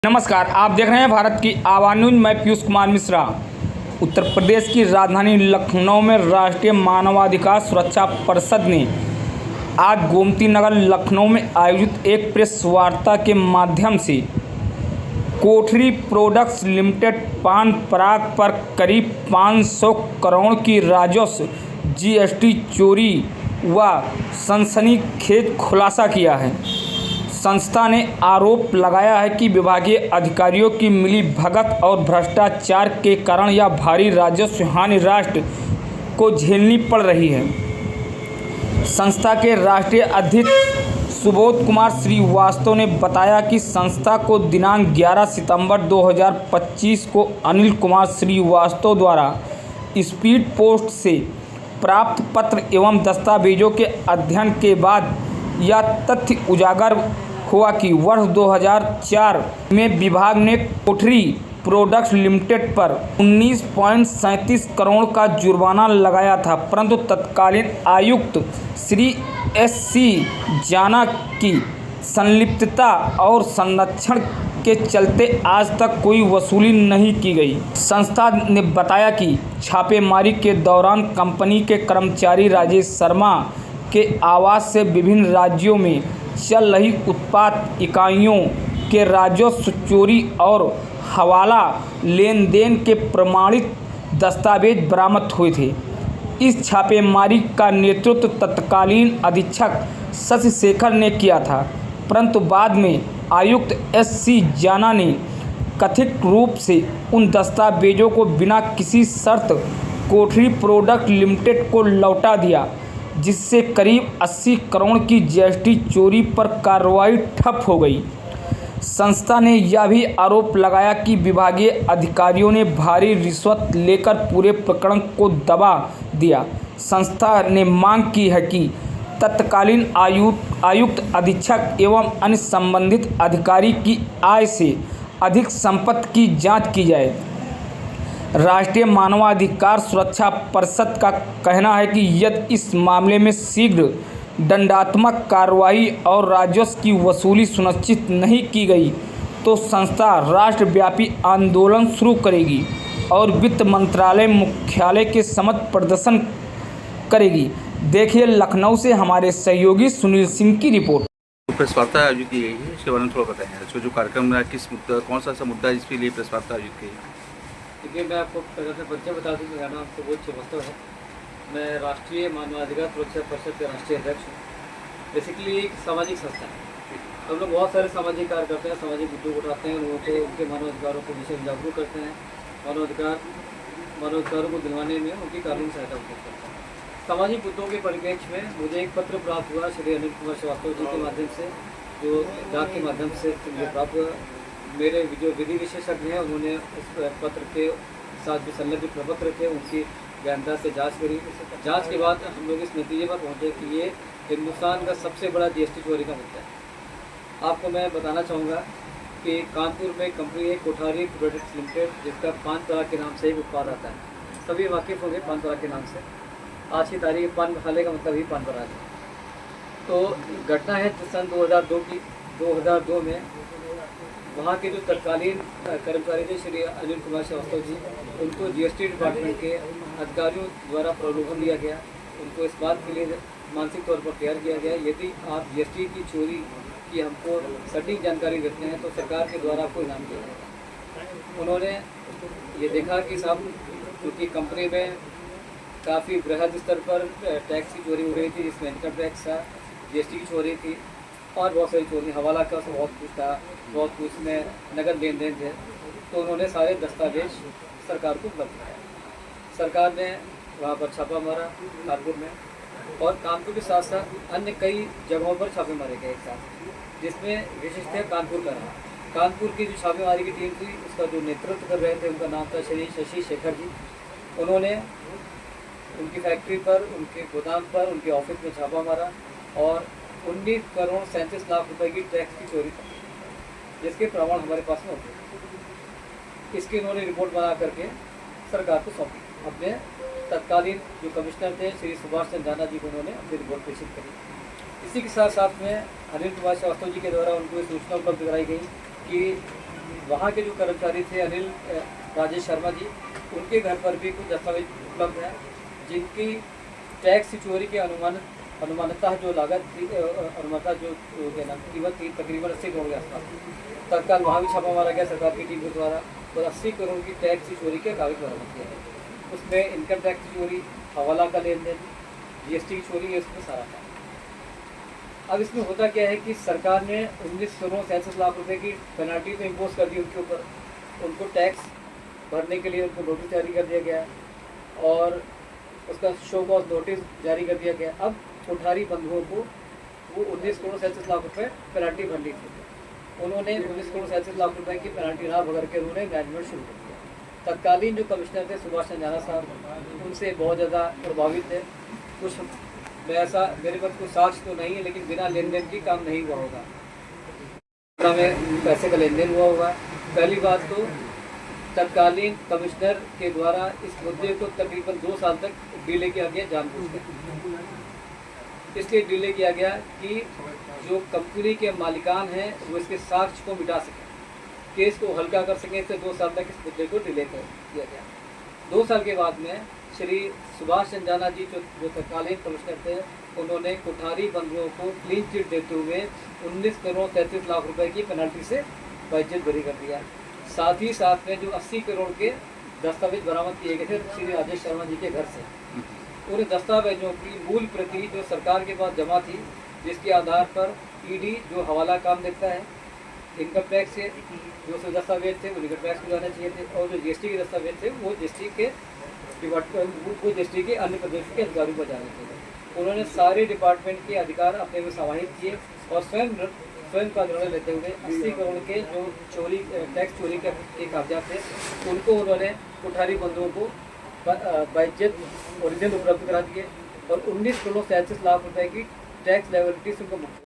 नमस्कार, आप देख रहे हैं भारत की आवाज़ न्यूज। मैं पीयूष कुमार मिश्रा। उत्तर प्रदेश की राजधानी लखनऊ में राष्ट्रीय मानवाधिकार सुरक्षा परिषद ने आज गोमती नगर लखनऊ में आयोजित एक प्रेस वार्ता के माध्यम से कोठरी प्रोडक्ट्स लिमिटेड पान पराग पर करीब 500 करोड़ की राजस्व जीएसटी चोरी व सनसनीखेज खुलासा किया है। संस्था ने आरोप लगाया है कि विभागीय अधिकारियों की मिलीभगत और भ्रष्टाचार के कारण यह भारी राजस्व हानि राष्ट्र को झेलनी पड़ रही है। संस्था के राष्ट्रीय अध्यक्ष सुबोध कुमार श्रीवास्तव ने बताया कि संस्था को दिनांक 11 सितंबर 2025 को अनिल कुमार श्रीवास्तव द्वारा स्पीड पोस्ट से प्राप्त पत्र एवं दस्तावेजों के अध्ययन के बाद यह तथ्य उजागर हुआ कि वर्ष 2004 में विभाग ने कोठरी प्रोडक्ट्स लिमिटेड पर 19.37 करोड़ का जुर्माना लगाया था, परंतु तत्कालीन आयुक्त श्री एस.सी. जाना की संलिप्तता और संरक्षण के चलते आज तक कोई वसूली नहीं की गई। संस्था ने बताया कि छापेमारी के दौरान कंपनी के कर्मचारी राजेश शर्मा के आवास से विभिन्न राज्यों में चल रही उत्पाद इकाइयों के राजस्व चोरी और हवाला लेन देन के प्रमाणित दस्तावेज बरामद हुए थे। इस छापेमारी का नेतृत्व तत्कालीन अधीक्षक शशि शेखर ने किया था, परंतु बाद में आयुक्त एस.सी. जाना ने कथित रूप से उन दस्तावेजों को बिना किसी शर्त कोठरी प्रोडक्ट लिमिटेड को लौटा दिया, जिससे करीब 80 करोड़ की जीएसटी चोरी पर कार्रवाई ठप हो गई। संस्था ने यह भी आरोप लगाया कि विभागीय अधिकारियों ने भारी रिश्वत लेकर पूरे प्रकरण को दबा दिया। संस्था ने मांग की है कि तत्कालीन आयुक्त अधीक्षक एवं अन्य संबंधित अधिकारी की आय से अधिक संपत्ति की जांच की जाए। राष्ट्रीय मानवाधिकार सुरक्षा परिषद का कहना है कि यदि इस मामले में शीघ्र दंडात्मक कार्रवाई और राजस्व की वसूली सुनिश्चित नहीं की गई तो संस्था राष्ट्रव्यापी आंदोलन शुरू करेगी और वित्त मंत्रालय मुख्यालय के समक्ष प्रदर्शन करेगी। देखिए लखनऊ से हमारे सहयोगी सुनील सिंह की रिपोर्ट। प्रेस वार्ता आयोजित की गई है, इसके बारे में थोड़ा बताएं। जो कार्यक्रम है किस मुद्दा, कौन सा ऐसा मुद्दा है जिसके लिए प्रेस वार्ता आयोजित की गई है? देखिए, मैं आपको पहले से परिचय बता दूँ। मेरा नाम सुबोध श्रीवास्तव है। मैं राष्ट्रीय मानवाधिकार सुरक्षा परिषद के राष्ट्रीय अध्यक्ष हूँ। बेसिकली एक सामाजिक संस्था है। हम लोग बहुत सारे सामाजिक कार्य करते हैं, सामाजिक मुद्दों को उठाते हैं, लोगों को उनके मानवाधिकारों के विषय में जागरूक करते हैं, मानवाधिकारों को दिलवाने में उनकी कानूनी सहायता करते हैं। सामाजिक मुद्दों के परिप्रेक्ष्य में मुझे एक पत्र प्राप्त हुआ श्री अनिल कुमार श्रीवास्तव जी के माध्यम से, जो डाक के माध्यम से मुझे प्राप्त हुआ। मेरे जो विधि विशेषज्ञ हैं उन्होंने उस पत्र के साथ जो संलग्न प्रपत्र थे उनकी गहनता से जांच करी। जांच के बाद हम लोग इस नतीजे पर पहुंचे कि ये हिंदुस्तान का सबसे बड़ा जीएसटी चोरी का मुद्दा है। आपको मैं बताना चाहूँगा कि कानपुर में कंपनी है कोठरी प्रोडक्ट्स लिमिटेड, जिसका पान पराग के नाम से एक उत्पाद आता है। सभी वाकिफ़ होंगे पान पराग के नाम से। आज की तारीख पान मसाले का मतलब ही पान पराग है। तो घटना है सन 2002 में वहाँ के जो तत्कालीन कर्मचारी थे श्री अनिल कुमार श्रीवास्तव जी, उनको जीएसटी डिपार्टमेंट के अधिकारियों द्वारा प्रलोभन दिया गया। उनको इस बात के लिए मानसिक तौर पर तैयार किया गया, यदि आप जीएसटी की चोरी की हमको सटीक जानकारी देते हैं तो सरकार के द्वारा आपको इनाम दिया जाएगा। उन्होंने ये देखा कि साहब, क्योंकि कंपनी में काफ़ी बृहद स्तर पर टैक्स की चोरी हो रही थी, जिसमें इनकम टैक्स था, जीएसटी की चोरी थी और बहुत सारी चोरी, हवाला का बहुत कुछ था, बहुत कुछ में नगद लेन देन थे। तो उन्होंने सारे दस्तावेज सरकार को उपलब्ध कराया। सरकार ने वहाँ पर छापा मारा कानपुर में, और कानपुर के साथ साथ अन्य कई जगहों पर छापे मारे गए एक साथ, जिसमें विशिष्ट है कानपुर का रहा। कानपुर की जो छापेमारी की टीम थी उसका जो नेतृत्व कर रहे थे उनका नाम था श्री शशि शेखर जी। उन्होंने उनकी फैक्ट्री पर, उनके गोदाम पर, उनके ऑफिस में छापा मारा और 19 करोड़ 37 लाख रुपए की टैक्स की चोरी की, जिसके प्रमाण हमारे पास में होते। इसकी उन्होंने रिपोर्ट बना करके सरकार को सौंपी। अपने तत्कालीन जो कमिश्नर थे श्री सुभाष चंद्र जाना जी को उन्होंने अपनी रिपोर्ट प्रेषित करी। इसी के साथ साथ में अनिल कुमार श्रीवास्तव जी के द्वारा उनको सूचना उपलब्ध कराई गई कि वहाँ के जो कर्मचारी थे अनिल राजेश शर्मा जी, उनके घर पर भी कुछ दस्तावेज उपलब्ध हैं जिनकी टैक्स चोरी के अनुमानतः जो लागत थी, अनुमानतः जो क्या नाम कीमत थी तकरीबन 80 करोड़ के आसपास। तत्काल वहाँ भी छापा मारा गया सरकार की टीम के द्वारा और 80 करोड़ की टैक्स चोरी के कागज बरामद किए गए। उसमें इनकम टैक्स की चोरी, हवाला का लेन देन, GST की चोरी, ये उसमें सारा था। अब इसमें होता क्या है कि सरकार ने 19 करोड़ 67 लाख रुपए की पेनल्टी तो इम्पोज कर दी उनके ऊपर। उनको टैक्स भरने के लिए उनको नोटिस जारी कर दिया गया और उसका शो कॉज नोटिस जारी कर दिया गया। अब कोठारी बंधुओं को वो 19 करोड़ 67 लाख रुपए पेनल्टी भरनी थी। उन्होंने 19 करोड़ 67 लाख रुपए की पेनल्टी ना भर के उन्होंने मैनेजमेंट शुरू कर दिया। तत्कालीन जो कमिश्नर थे सुभाष चंद्राना साहब, उनसे बहुत ज़्यादा प्रभावित थे। कुछ मेरे पास कोई साक्ष्य तो नहीं है, लेकिन बिना लेन देन की काम नहीं हुआ होगा, में पैसे का लेन देन हुआ होगा। पहली बात तो तत्कालीन कमिश्नर के द्वारा इस मुद्दे को तकरीबन 2 साल तक डिले किया गया जानबूझकर। इसलिए डिले किया गया कि जो कंपनी के मालिकान हैं वो इसके साक्ष्य को मिटा सकें, केस को हल्का कर सकें। तो 2 साल तक इस मुद्दे को डिले कर दिया गया। 2 साल के बाद में श्री सुभाष चंद्राना जी जो तत्कालीन कमिश्नर थे, उन्होंने कोठारी बंधुओं को क्लीन चिट देते हुए 19 करोड़ 33 लाख रुपए की पेनल्टी से बाइज्जत बरी कर दिया। साथ ही साथ में जो 80 करोड़ के दस्तावेज बरामद किए गए थे श्री राजेश शर्मा जी के घर से, उन दस्तावेजों की मूल प्रति जो सरकार के पास जमा थी, जिसके आधार पर ईडी जो हवाला काम देखता है, इनकम टैक्स से जो दस्तावेज थे वो इनकम टैक्स को जाना चाहिए थे, और जो GST के दस्तावेज थे वो GST के अन्य प्रदेशों के अधिकारियों को जाने थे। उन्होंने सारे डिपार्टमेंट के अधिकार अपने में समाहित किए और स्वयं का निर्णय लेते हुए 80 करोड़ के जो टैक्स चोरी के कागजात थे उनको उन्होंने कोठारी बंधुओं को बाइज्जत ओरिजिनल उपलब्ध करा दिए और 19 करोड़ 37 लाख रुपए की टैक्स लायबिलिटी से उनको मुक्त